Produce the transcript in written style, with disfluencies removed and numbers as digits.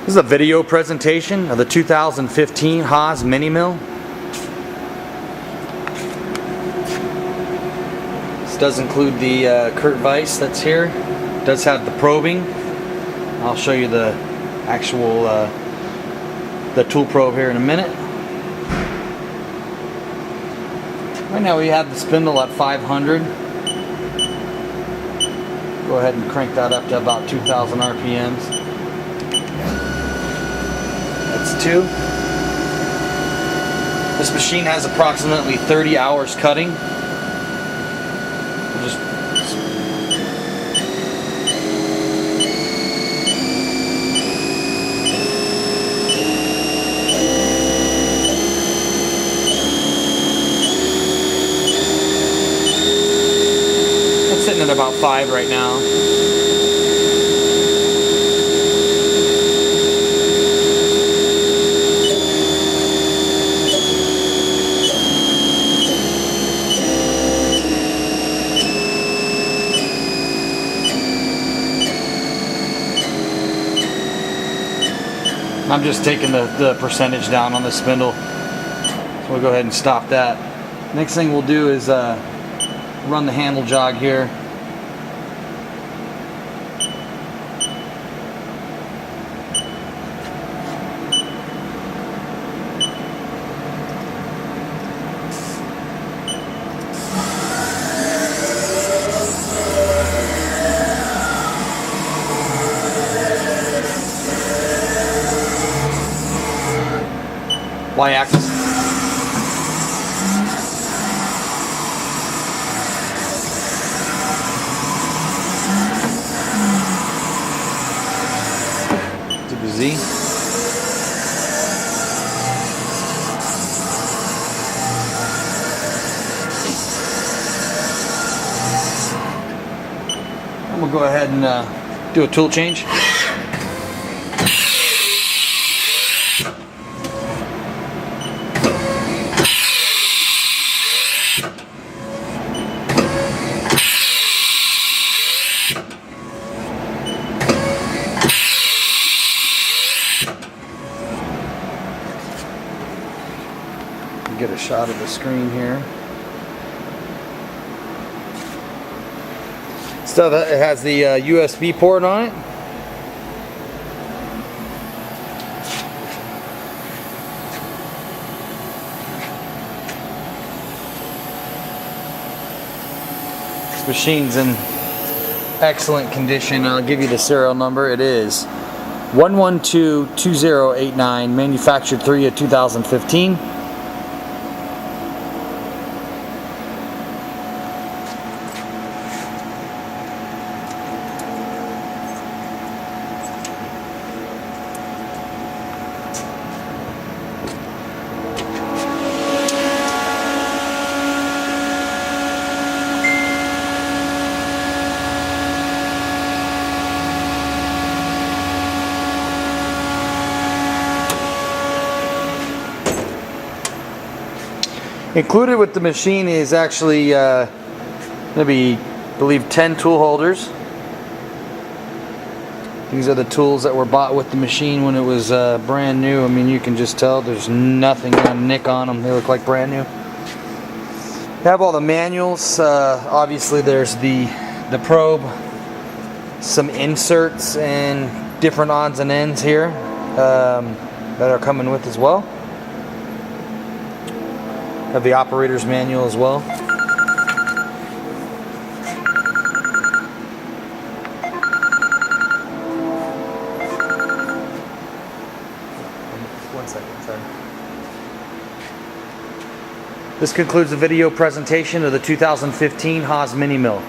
This is a video presentation of the 2015 Haas Mini Mill. This does include the Kurt Vise that's here. It does have the probing. I'll show you the actual the tool probe here in a minute. Right now we have the spindle at 500. Go ahead and crank that up to about 2,000 RPMs. That's 2. This machine has approximately 30 hours cutting. We'll just it's sitting at about 5 right now. I'm just taking the percentage down on the spindle, so we'll go ahead and stop that. Next thing we'll do is run the handle jog here. Y-axis. To the Z. And we'll go ahead and do a tool change. Get a shot of the screen here. So that it has the USB port on it. This machine's in excellent condition. I'll give you the serial number. It is 1122089, manufactured 3 of 2015. Included with the machine is actually maybe, I believe, 10 tool holders. These are the tools that were bought with the machine when it was brand new. I mean, you can just tell there's nothing gonna nick on them. They look like brand new. They have all the manuals. Obviously, there's the probe, some inserts, and different odds and ends here that are coming with as well. Have the operator's manual as well. One second, sorry. This concludes the video presentation of the 2015 Haas Mini Mill.